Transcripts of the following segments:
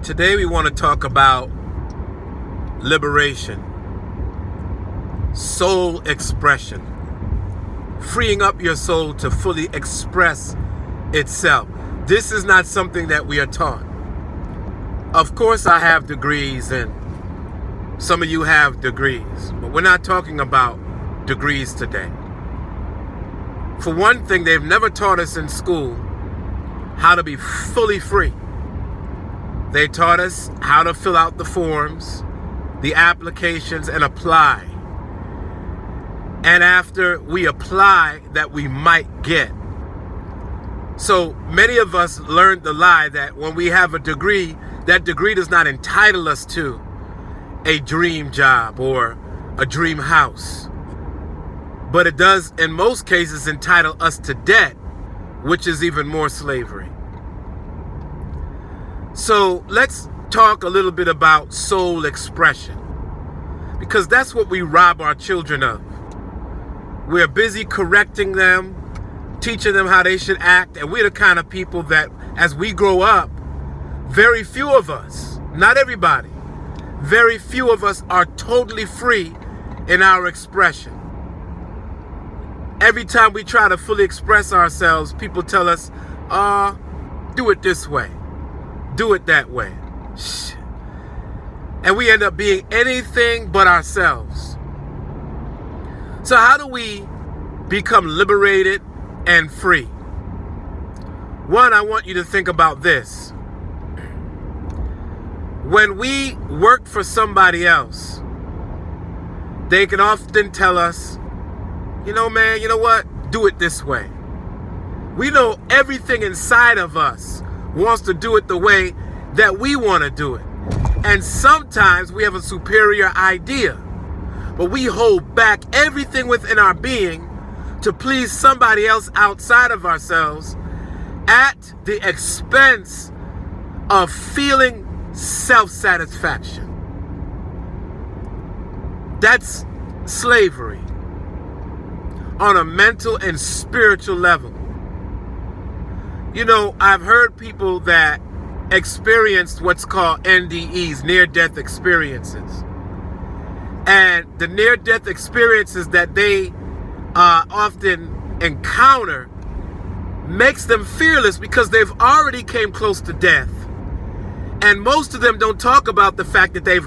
Today we want to talk about liberation, soul expression, freeing up your soul to fully express itself. This is not something that we are taught. Of course, I have degrees and some of you have degrees, but we're not talking about degrees today. For one thing, they've never taught us in school how to be fully free. They taught us how to fill out the forms, the applications, and apply. And after we apply, that we might get. So many of us learned the lie that when we have a degree, that degree does not entitle us to a dream job or a dream house. But it does, in most cases, entitle us to debt, which is even more slavery. So let's talk a little bit about soul expression, because that's what we rob our children of. We're busy correcting them, teaching them how they should act, and we're the kind of people that, as we grow up, very few of us, not everybody, very few of us are totally free in our expression. Every time we try to fully express ourselves, people tell us, do it this way. Do it that way. And we end up being anything but ourselves. So how do we become liberated and free? One, I want you to think about this. When we work for somebody else, they can often tell us, you know what? Do it this way. We know everything inside of us wants to do it the way that we want to do it. And sometimes we have a superior idea, but we hold back everything within our being to please somebody else outside of ourselves at the expense of feeling self-satisfaction. That's slavery on a mental and spiritual level. You know, I've heard people that experienced what's called NDEs, near-death experiences. And the near-death experiences that they often encounter makes them fearless because they've already came close to death. And most of them don't talk about the fact that they've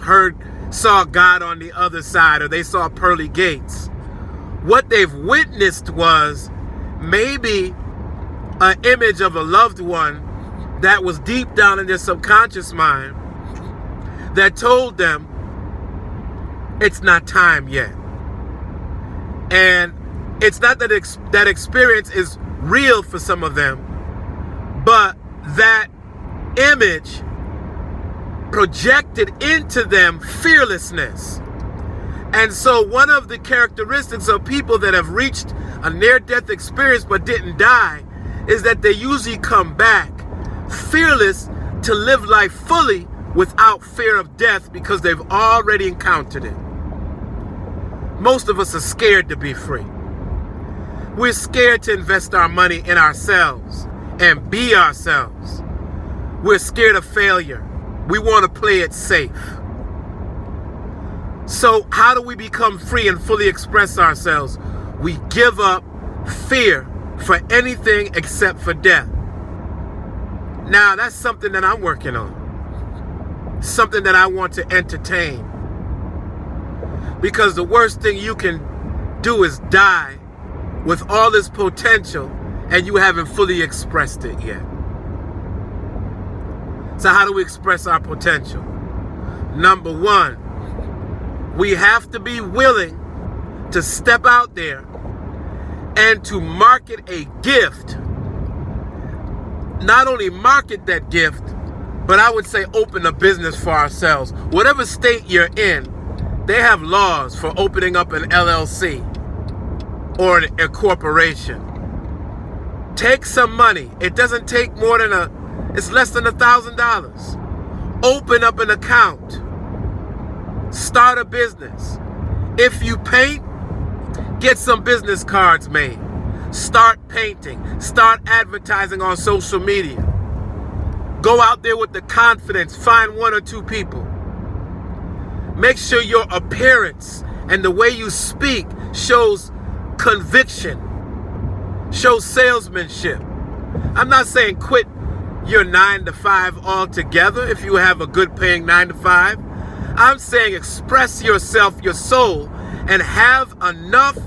saw God on the other side, or they saw pearly gates. What they've witnessed was maybe an image of a loved one that was deep down in their subconscious mind that told them it's not time yet. And it's not that that experience is real for some of them, but that image projected into them fearlessness. And so one of the characteristics of people that have reached a near-death experience but didn't die is that they usually come back fearless to live life fully without fear of death because they've already encountered it. Most of us are scared to be free. We're scared to invest our money in ourselves and be ourselves. We're scared of failure. We want to play it safe. So how do we become free and fully express ourselves? We give up fear for anything except for death. Now, that's something that I'm working on. Something that I want to entertain. Because the worst thing you can do is die with all this potential and you haven't fully expressed it yet. So how do we express our potential? Number one, we have to be willing to step out there and to market a gift. Not only market that gift, but I would say open a business for ourselves. Whatever state you're in, they have laws for opening up an LLC or a corporation. Take some money. It doesn't take more than it's less than $1,000. Open up an account. Start a business. If you paint, get some business cards made. Start painting. Start advertising on social media. Go out there with the confidence. Find one or two people. Make sure your appearance and the way you speak shows conviction, shows salesmanship. I'm not saying quit your 9 to 5 altogether if you have a good paying 9 to 5. I'm saying express yourself, your soul, and have enough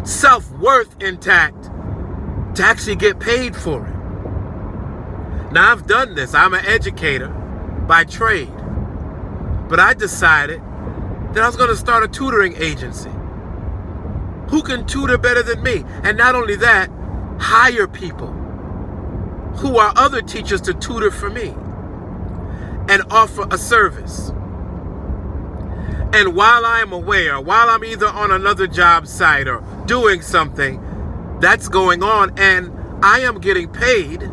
self-worth intact to actually get paid for it. Now, I've done this. I'm an educator by trade. But I decided that I was going to start a tutoring agency. Who can tutor better than me? And not only that, hire people who are other teachers to tutor for me and offer a service. And while I am aware, while I'm either on another job site or doing something that's going on, and I am getting paid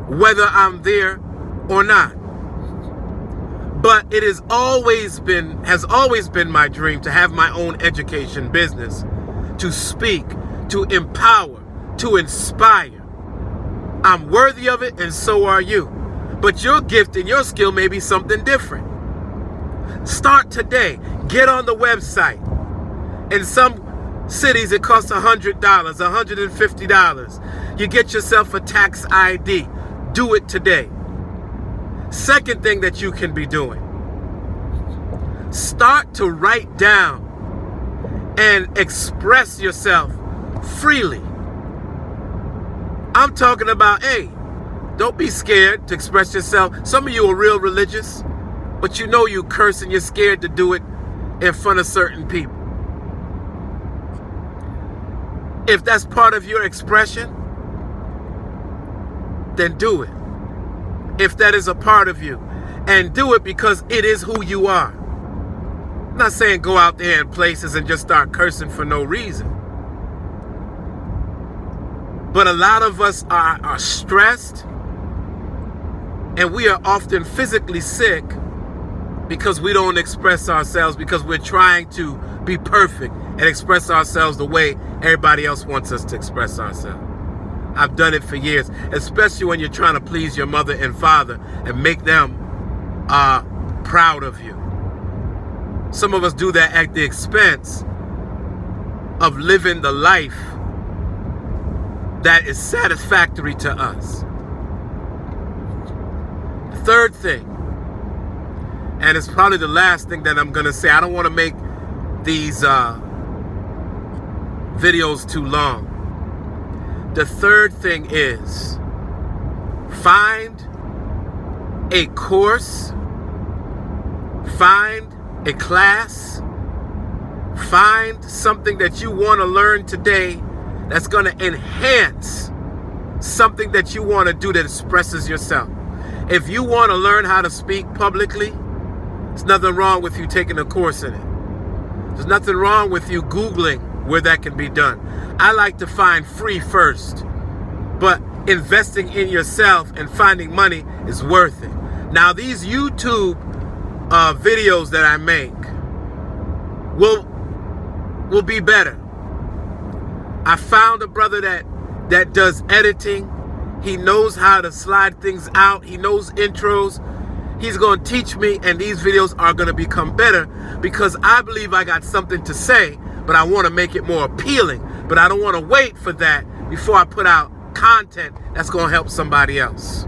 whether I'm there or not. But it has always been my dream to have my own education business, to speak, to empower, to inspire. I'm worthy of it, and so are you. But your gift and your skill may be something different. Start today. Get on the website. In some cities, it costs $100, $150. You get yourself a tax ID. Do it today. Second thing that you can be doing, start to write down and express yourself freely. I'm talking about, hey, don't be scared to express yourself. Some of you are real religious, but you know you curse and you're scared to do it in front of certain people. If that's part of your expression, then do it. If that is a part of you, and do it because it is who you are. I'm not saying go out there in places and just start cursing for no reason. But a lot of us are stressed, and we are often physically sick because we don't express ourselves, because we're trying to be perfect and express ourselves the way everybody else wants us to express ourselves. I've done it for years, especially when you're trying to please your mother and father and make them proud of you. Some of us do that at the expense of living the life that is satisfactory to us. The third thing, and it's probably the last thing that I'm going to say, I don't want to make these videos too long. The third thing is find a course, find a class, find something that you want to learn today that's going to enhance something that you want to do that expresses yourself. If you want to learn how to speak publicly, there's nothing wrong with you taking a course in it. There's nothing wrong with you Googling where that can be done. I like to find free first, but investing in yourself and finding money is worth it. Now, these YouTube videos that I make will be better. I found a brother that does editing. He knows how to slide things out. He knows intros. He's going to teach me, and these videos are going to become better because I believe I got something to say, but I want to make it more appealing. But I don't want to wait for that before I put out content that's going to help somebody else.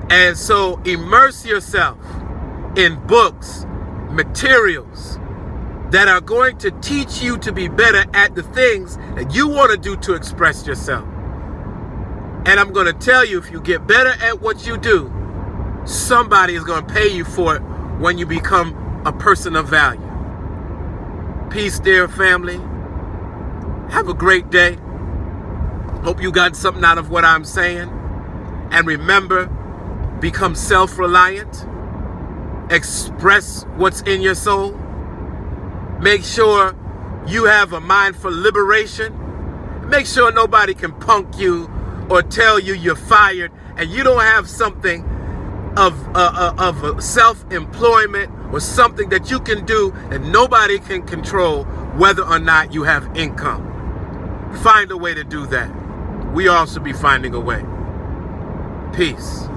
And so immerse yourself in books, materials that are going to teach you to be better at the things that you want to do to express yourself. And I'm going to tell you, if you get better at what you do, somebody is going to pay you for it when you become a person of value. Peace, dear family. Have a great day. Hope you got something out of what I'm saying. And remember, become self-reliant. Express what's in your soul. Make sure you have a mind for liberation. Make sure nobody can punk you or tell you you're fired, and you don't have something of self-employment or something that you can do that nobody can control whether or not you have income. Find a way to do that. We all should be finding a way. Peace.